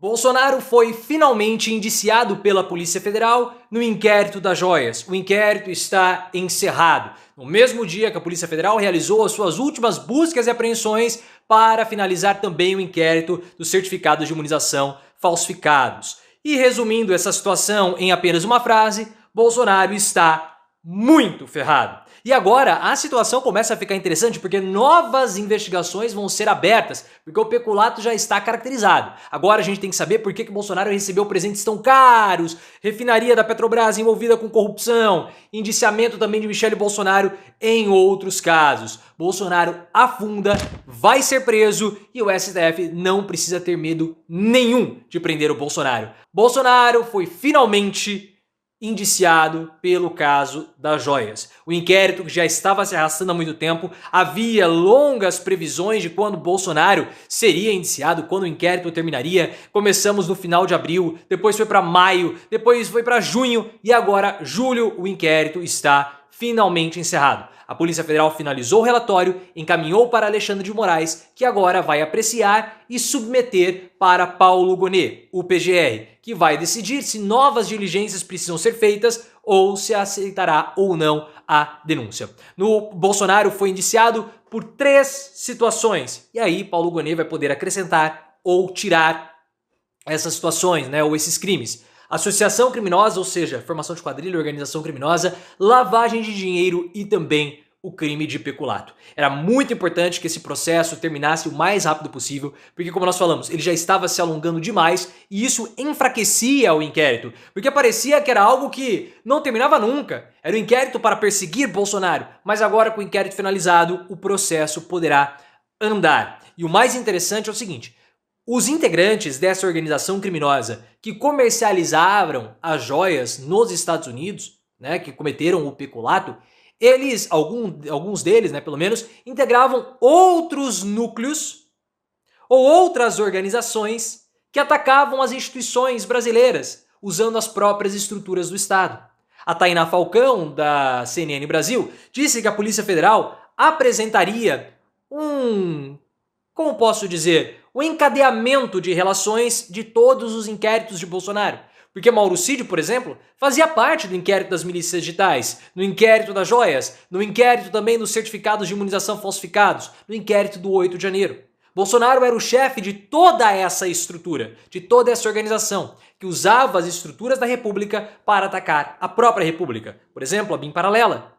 Bolsonaro foi finalmente indiciado pela Polícia Federal no inquérito das joias. O inquérito está encerrado. No mesmo dia que a Polícia Federal realizou as suas últimas buscas e apreensões para finalizar também o inquérito dos certificados de imunização falsificados. E resumindo essa situação em apenas uma frase, Bolsonaro está muito ferrado. E agora a situação começa a ficar interessante porque novas investigações vão ser abertas, porque o peculato já está caracterizado. Agora a gente tem que saber por que Bolsonaro recebeu presentes tão caros, refinaria da Petrobras envolvida com corrupção, indiciamento também de Michele Bolsonaro em outros casos. Bolsonaro afunda, vai ser preso e o STF não precisa ter medo nenhum de prender o Bolsonaro. Bolsonaro foi finalmente indiciado pelo caso das joias. O inquérito que já estava se arrastando há muito tempo, havia longas previsões de quando Bolsonaro seria indiciado, quando o inquérito terminaria. Começamos no final de abril, depois foi para maio, depois foi para junho e agora julho o inquérito está finalmente encerrado. A Polícia Federal finalizou o relatório, encaminhou para Alexandre de Moraes, que agora vai apreciar e submeter para Paulo Gonet, o PGR, que vai decidir se novas diligências precisam ser feitas ou se aceitará ou não a denúncia. No Bolsonaro foi indiciado por 3 situações, e aí Paulo Gonet vai poder acrescentar ou tirar essas situações, ou esses crimes. Associação criminosa, ou seja, formação de quadrilha, organização criminosa, lavagem de dinheiro e também o crime de peculato. Era muito importante que esse processo terminasse o mais rápido possível, porque como nós falamos, ele já estava se alongando demais e isso enfraquecia o inquérito, porque parecia que era algo que não terminava nunca. Era um inquérito para perseguir Bolsonaro, mas agora com o inquérito finalizado, o processo poderá andar. E o mais interessante é o seguinte: os integrantes dessa organização criminosa que comercializaram as joias nos Estados Unidos, que cometeram o peculato, eles, alguns deles, pelo menos, integravam outros núcleos ou outras organizações que atacavam as instituições brasileiras, usando as próprias estruturas do Estado. A Tainá Falcão, da CNN Brasil, disse que a Polícia Federal apresentaria o encadeamento de relações de todos os inquéritos de Bolsonaro. Porque Mauro Cid, por exemplo, fazia parte do inquérito das milícias digitais, no inquérito das joias, no inquérito também dos certificados de imunização falsificados, no inquérito do 8 de janeiro. Bolsonaro era o chefe de toda essa estrutura, de toda essa organização, que usava as estruturas da República para atacar a própria República. Por exemplo, a BIM Paralela.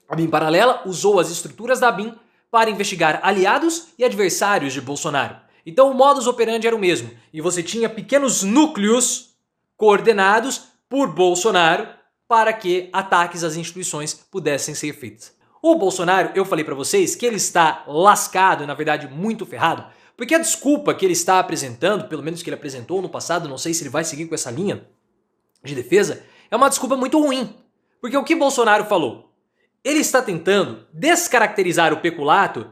A BIM Paralela usou as estruturas da BIM para investigar aliados e adversários de Bolsonaro. Então o modus operandi era o mesmo, e você tinha pequenos núcleos coordenados por Bolsonaro para que ataques às instituições pudessem ser feitos. O Bolsonaro, eu falei para vocês que ele está lascado, na verdade muito ferrado, porque a desculpa que ele está apresentando, pelo menos que ele apresentou no passado, não sei se ele vai seguir com essa linha de defesa, é uma desculpa muito ruim. Porque o que Bolsonaro falou? Ele está tentando descaracterizar o peculato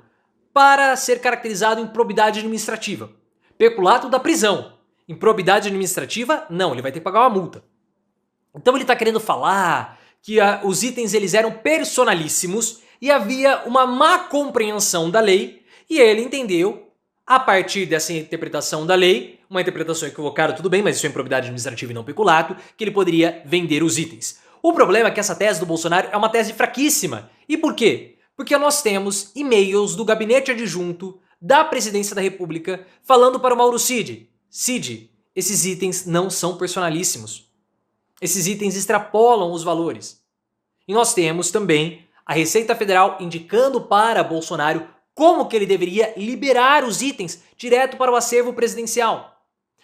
para ser caracterizado em improbidade administrativa. Peculato da prisão. Improbidade administrativa, não, ele vai ter que pagar uma multa. Então ele está querendo falar que os itens eles eram personalíssimos e havia uma má compreensão da lei e ele entendeu, a partir dessa interpretação da lei, uma interpretação equivocada, tudo bem, mas isso é improbidade administrativa e não peculato, que ele poderia vender os itens. O problema é que essa tese do Bolsonaro é uma tese fraquíssima. E por quê? Porque nós temos e-mails do gabinete adjunto da Presidência da República falando para o Mauro Cid: Cid, esses itens não são personalíssimos. Esses itens extrapolam os valores. E nós temos também a Receita Federal indicando para Bolsonaro como que ele deveria liberar os itens direto para o acervo presidencial.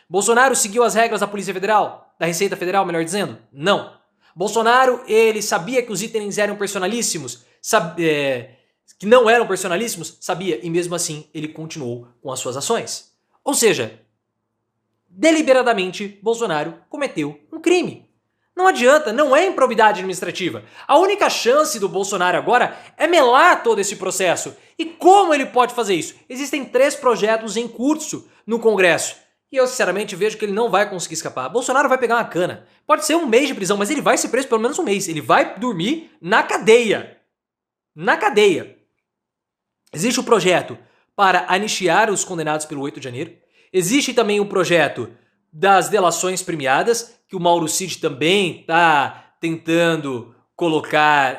Bolsonaro seguiu as regras da Polícia Federal? Da Receita Federal, melhor dizendo? Não. Bolsonaro, ele sabia que os itens eram personalíssimos? Que não eram personalíssimos? Sabia. E mesmo assim, ele continuou com as suas ações. Ou seja, deliberadamente, Bolsonaro cometeu um crime. Não adianta, não é improbidade administrativa. A única chance do Bolsonaro agora é melar todo esse processo. E como ele pode fazer isso? Existem 3 projetos em curso no Congresso. E eu sinceramente vejo que ele não vai conseguir escapar. Bolsonaro vai pegar uma cana. Pode ser 1 mês de prisão, mas ele vai ser preso pelo menos 1 mês. Ele vai dormir na cadeia. Na cadeia. Existe o projeto para anistiar os condenados pelo 8 de janeiro. Existe também o projeto das delações premiadas, que o Mauro Cid também está tentando colocar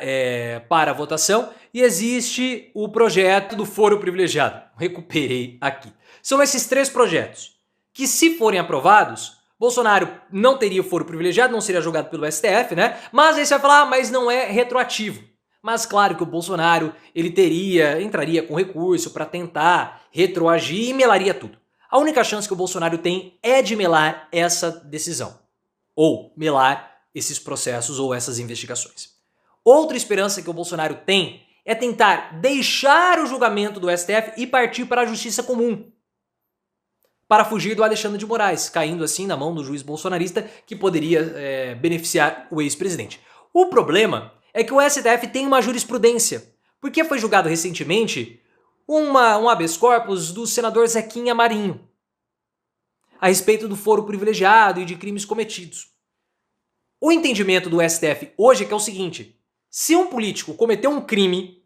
para votação. E existe o projeto do foro privilegiado. Recuperei aqui. São esses 3 projetos que, se forem aprovados, Bolsonaro não teria o foro privilegiado, não seria julgado pelo STF, né? Mas aí você vai falar, mas não é retroativo. Mas claro que o Bolsonaro, ele entraria com recurso para tentar retroagir e melaria tudo. A única chance que o Bolsonaro tem é de melar essa decisão. Ou melar esses processos ou essas investigações. Outra esperança que o Bolsonaro tem é tentar deixar o julgamento do STF e partir para a justiça comum, para fugir do Alexandre de Moraes, caindo assim na mão do juiz bolsonarista que poderia beneficiar o ex-presidente. O problema é que o STF tem uma jurisprudência, porque foi julgado recentemente um habeas corpus do senador Zequinha Marinho, a respeito do foro privilegiado e de crimes cometidos. O entendimento do STF hoje é que é o seguinte: se um político cometeu um crime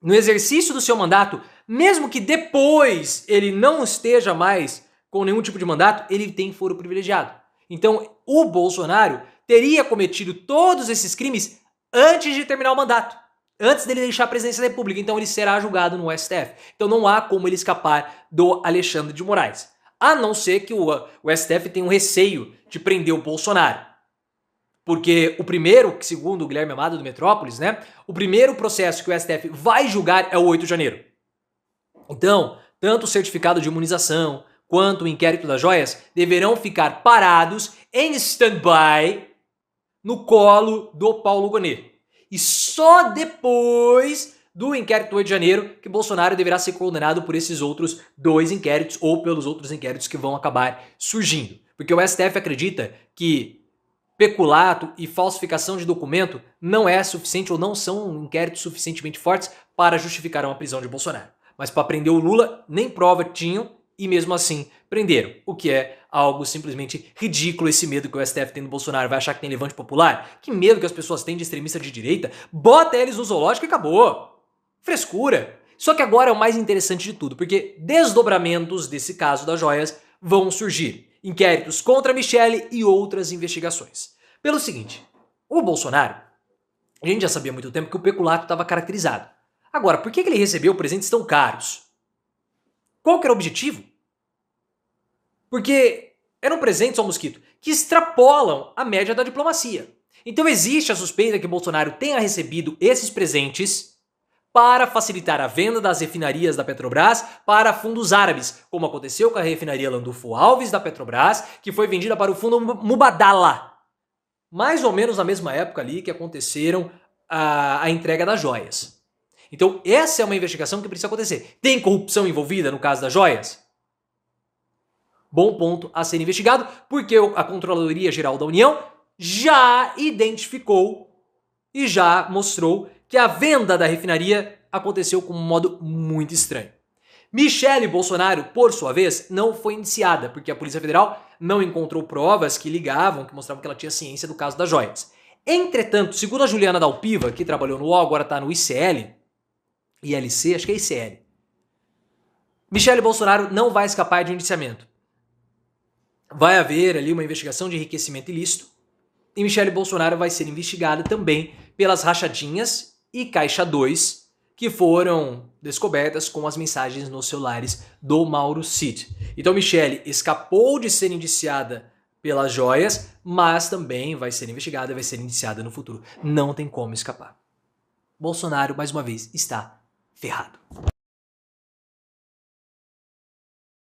no exercício do seu mandato, mesmo que depois ele não esteja mais com nenhum tipo de mandato, ele tem foro privilegiado. Então, o Bolsonaro teria cometido todos esses crimes antes de terminar o mandato, antes dele deixar a presidência da República. Então, ele será julgado no STF. Então, não há como ele escapar do Alexandre de Moraes. A não ser que o STF tenha um receio de prender o Bolsonaro. Porque o primeiro, segundo o Guilherme Amado do Metrópolis, né? O primeiro processo que o STF vai julgar é o 8 de janeiro. Então, tanto o certificado de imunização quanto o inquérito das joias deverão ficar parados em stand-by no colo do Paulo Gonet. E só depois do inquérito do 8 de janeiro que Bolsonaro deverá ser condenado por esses outros 2 inquéritos ou pelos outros inquéritos que vão acabar surgindo. Porque o STF acredita que peculato e falsificação de documento não é suficiente ou não são inquéritos suficientemente fortes para justificar uma prisão de Bolsonaro. Mas para prender o Lula, nem prova tinham e mesmo assim prenderam. O que é algo simplesmente ridículo, esse medo que o STF tem do Bolsonaro. Vai achar que tem levante popular? Que medo que as pessoas têm de extremista de direita? Bota eles no zoológico e acabou. Frescura. Só que agora é o mais interessante de tudo, porque desdobramentos desse caso das joias vão surgir. Inquéritos contra Michele e outras investigações. Pelo seguinte, o Bolsonaro, a gente já sabia há muito tempo que o peculato estava caracterizado. Agora, por que ele recebeu presentes tão caros? Qual que era o objetivo? Porque eram presentes ao mosquito que extrapolam a média da diplomacia. Então existe a suspeita que Bolsonaro tenha recebido esses presentes para facilitar a venda das refinarias da Petrobras para fundos árabes, como aconteceu com a refinaria Landulfo Alves da Petrobras, que foi vendida para o fundo Mubadala. Mais ou menos na mesma época ali que aconteceram a entrega das joias. Então essa é uma investigação que precisa acontecer. Tem corrupção envolvida no caso das joias? Bom ponto a ser investigado, porque a Controladoria Geral da União já identificou e já mostrou que a venda da refinaria aconteceu com um modo muito estranho. Michele Bolsonaro, por sua vez, não foi indiciada, porque a Polícia Federal não encontrou provas que ligavam, que mostravam que ela tinha ciência do caso das joias. Entretanto, segundo a Juliana Dalpiva, que trabalhou no UOL, agora está no ILC, acho que é ICL, Michele Bolsonaro não vai escapar de um indiciamento. Vai haver ali uma investigação de enriquecimento ilícito e Michele Bolsonaro vai ser investigada também pelas rachadinhas e Caixa 2 que foram descobertas com as mensagens nos celulares do Mauro Cid. Então Michele escapou de ser indiciada pelas joias, mas também vai ser investigada e vai ser indiciada no futuro. Não tem como escapar. Bolsonaro, mais uma vez, está ferrado.